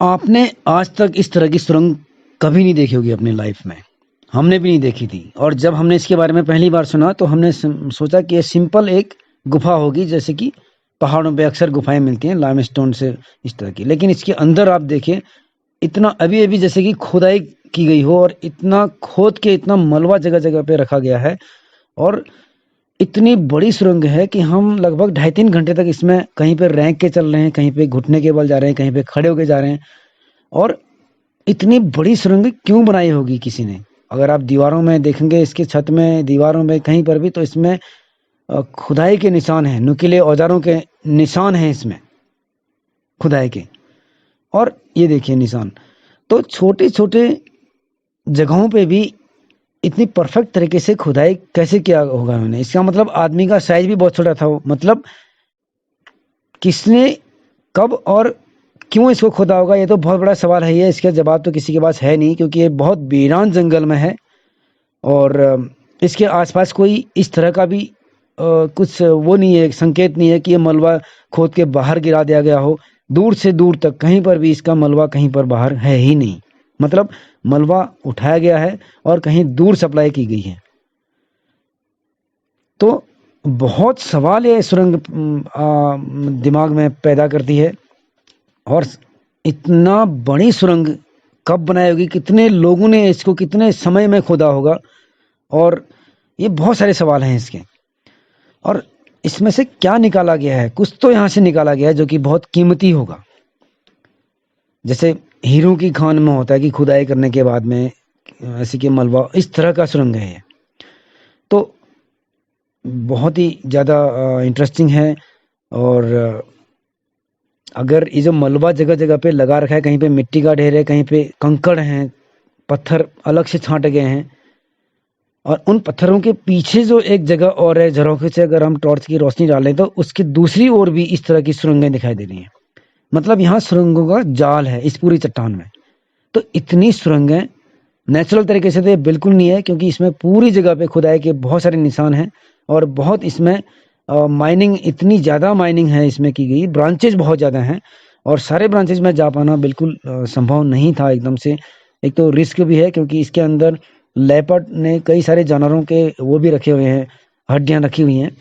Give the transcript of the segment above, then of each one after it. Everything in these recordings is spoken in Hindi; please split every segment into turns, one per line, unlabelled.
आपने आज तक इस तरह की सुरंग कभी नहीं देखी होगी अपनी लाइफ में। हमने भी नहीं देखी थी और जब हमने इसके बारे में पहली बार सुना तो हमने सोचा कि ये सिंपल एक गुफा होगी, जैसे कि पहाड़ों पे अक्सर गुफाएं मिलती हैं लाइमस्टोन से इस तरह की। लेकिन इसके अंदर आप देखिए, इतना अभी अभी जैसे कि खुदाई की गई हो और इतना खोद के इतना मलबा जगह जगह पे रखा गया है। और इतनी बड़ी सुरंग है कि हम लगभग 2.5-3 घंटे तक इसमें कहीं पे रैंक के चल रहे हैं, कहीं पे घुटने के बल जा रहे हैं, कहीं पे खड़े होके जा रहे हैं। और इतनी बड़ी सुरंग क्यों बनाई होगी किसी ने? अगर आप दीवारों में देखेंगे, इसके छत में, दीवारों में कहीं पर भी, तो इसमें खुदाई के निशान हैं, नुकीले औजारों के निशान हैं इसमें, खुदाई के। और ये देखिए निशान। तो छोटे छोटे जगहों पे भी इतनी परफेक्ट तरीके से खुदाई कैसे किया होगा उन्होंने? इसका मतलब आदमी का साइज भी बहुत छोटा था वो। मतलब किसने, कब और क्यों इसको खोदा होगा? ये तो बहुत बड़ा सवाल है। ये इसका जवाब तो किसी के पास है नहीं, क्योंकि ये बहुत वीरान जंगल में है। और इसके आसपास कोई इस तरह का भी कुछ वो नहीं है, संकेत नहीं है कि ये मलबा खोद के बाहर गिरा दिया गया हो। दूर से दूर तक कहीं पर भी इसका मलबा कहीं पर बाहर है ही नहीं। मतलब मलबा उठाया गया है और कहीं दूर सप्लाई की गई है। तो बहुत सवाल ये सुरंग दिमाग में पैदा करती है। और इतना बड़ी सुरंग कब बनाई होगी, कितने लोगों ने इसको कितने समय में खोदा होगा? और ये बहुत सारे सवाल हैं इसके। और इसमें से क्या निकाला गया है? कुछ तो यहाँ से निकाला गया है जो कि बहुत कीमती होगा। जैसे हीरो की खान में होता है कि खुदाई करने के बाद में ऐसे कि मलबा इस तरह का सुरंग है ये। तो बहुत ही ज़्यादा इंटरेस्टिंग है। और अगर ये जो मलबा जगह जगह पे लगा रखा है, कहीं पे मिट्टी का ढेर है, कहीं पे कंकड़ हैं, पत्थर अलग से छांटे गए हैं। और उन पत्थरों के पीछे जो एक जगह और है, झरोखे से अगर हम टॉर्च की रोशनी डालें तो उसकी दूसरी ओर भी इस तरह की सुरंगें दिखाई दे रही हैं। मतलब यहाँ सुरंगों का जाल है इस पूरी चट्टान में। तो इतनी सुरंगें नेचुरल तरीके से तो ये बिल्कुल नहीं है, क्योंकि इसमें पूरी जगह पे खुदाई के बहुत सारे निशान हैं। और बहुत इसमें माइनिंग, इतनी ज़्यादा माइनिंग है इसमें की गई, ब्रांचेज बहुत ज़्यादा हैं। और सारे ब्रांचेज में जा पाना बिल्कुल संभव नहीं था एकदम से। एक तो रिस्क भी है, क्योंकि इसके अंदर लेपर्ड ने कई सारे जानवरों के वो भी रखे हुए हैं, हड्डियां रखी हुई हैं।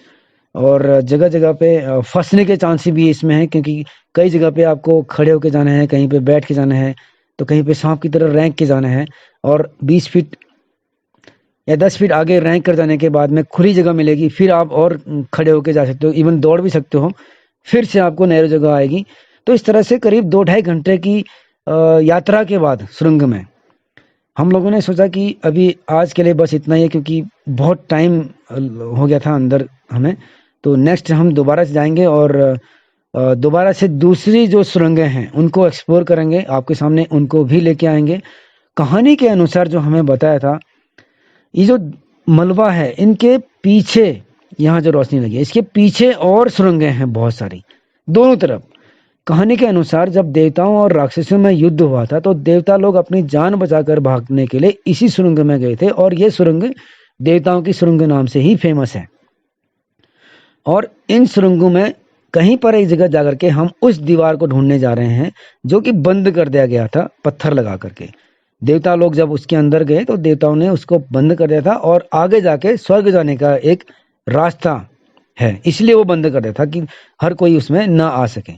और जगह जगह पे फंसने के चांस भी इसमें है, क्योंकि कई जगह पे आपको खड़े होके जाना है, कहीं पे बैठ के जाना है, तो कहीं पे सांप की तरह रैंक के जाना है। और 20 फीट या 10 फीट आगे रैंक कर जाने के बाद में खुली जगह मिलेगी, फिर आप और खड़े होके जा सकते हो, इवन दौड़ भी सकते हो, फिर से आपको नैरो जगह आएगी। तो इस तरह से करीब 2-2.5 घंटे की यात्रा के बाद सुरंग में हम लोगों ने सोचा कि अभी आज के लिए बस इतना ही है, क्योंकि बहुत टाइम हो गया था अंदर हमें। तो नेक्स्ट हम दोबारा से जाएंगे और दोबारा से दूसरी जो सुरंगें हैं उनको एक्सप्लोर करेंगे, आपके सामने उनको भी लेके आएंगे। कहानी के अनुसार जो हमें बताया था, ये जो मलबा है इनके पीछे, यहाँ जो रोशनी लगी है इसके पीछे और सुरंगें हैं बहुत सारी, दोनों तरफ। कहानी के अनुसार जब देवताओं और राक्षसों में युद्ध हुआ था, तो देवता लोग अपनी जान बचाकर भागने के लिए इसी सुरंग में गए थे। और ये सुरंग देवताओं की सुरंग नाम से ही फेमस है। और इन सुरंगों में कहीं पर एक जगह जाकर के हम उस दीवार को ढूंढने जा रहे हैं जो कि बंद कर दिया गया था पत्थर लगा करके। देवता लोग जब उसके अंदर गए तो देवताओं ने उसको बंद कर दिया था, और आगे जाके स्वर्ग जाने का एक रास्ता है, इसलिए वो बंद कर दिया था कि हर कोई उसमें ना आ सके।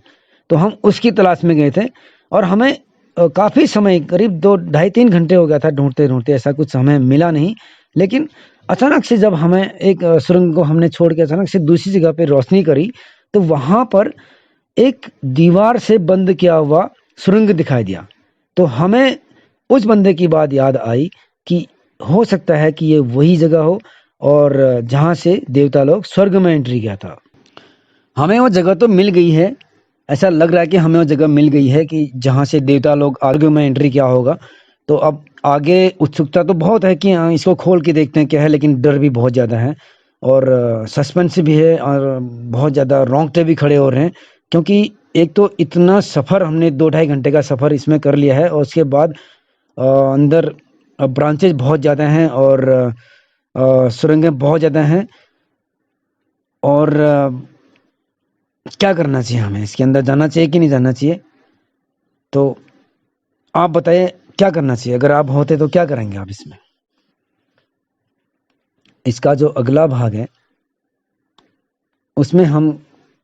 तो हम उसकी तलाश में गए थे। और हमें काफी समय, करीब 2-2.5-3 घंटे हो गया था ढूंढते ढूंढते, ऐसा कुछ समय मिला नहीं। लेकिन अचानक से जब हमें एक सुरंग को हमने छोड़ के अचानक से दूसरी जगह पे रोशनी करी, तो वहां पर एक दीवार से बंद किया हुआ सुरंग दिखाई दिया। तो हमें उस बंदे की बात याद आई कि हो सकता है कि ये वही जगह हो, और जहां से देवता लोग स्वर्ग में एंट्री किया था। हमें वो जगह तो मिल गई है, ऐसा लग रहा है कि हमें वो जगह मिल गई है कि जहाँ से देवता लोग स्वर्ग में एंट्री किया होगा। तो अब आगे उत्सुकता तो बहुत है कि हाँ इसको खोल के देखते हैं क्या है, लेकिन डर भी बहुत ज़्यादा है। और सस्पेंस भी है, और बहुत ज़्यादा रोंगटे भी खड़े हो रहे हैं, क्योंकि एक तो इतना सफ़र हमने 2-2.5 घंटे का सफ़र इसमें कर लिया है, और उसके बाद अंदर ब्रांचेज बहुत ज़्यादा हैं, और सुरंगें बहुत ज़्यादा हैं। और क्या करना चाहिए हमें? इसके अंदर जाना चाहिए कि नहीं जाना चाहिए? तो आप बताइए क्या करना चाहिए, अगर आप होते तो क्या करेंगे आप इसमें। इसका जो अगला भाग है उसमें हम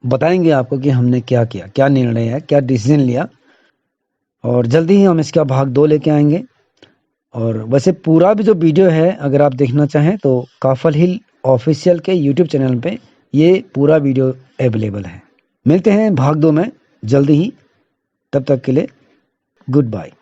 बताएंगे आपको कि हमने क्या किया, क्या निर्णय है, क्या डिसीजन लिया, और जल्दी ही हम इसका भाग 2 लेके आएंगे। और वैसे पूरा भी जो वीडियो है अगर आप देखना चाहें तो काफल हिल ऑफिशियल के यूट्यूब चैनल पे ये पूरा वीडियो अवेलेबल है। मिलते हैं भाग 2 में जल्दी ही, तब तक के लिए गुड बाय।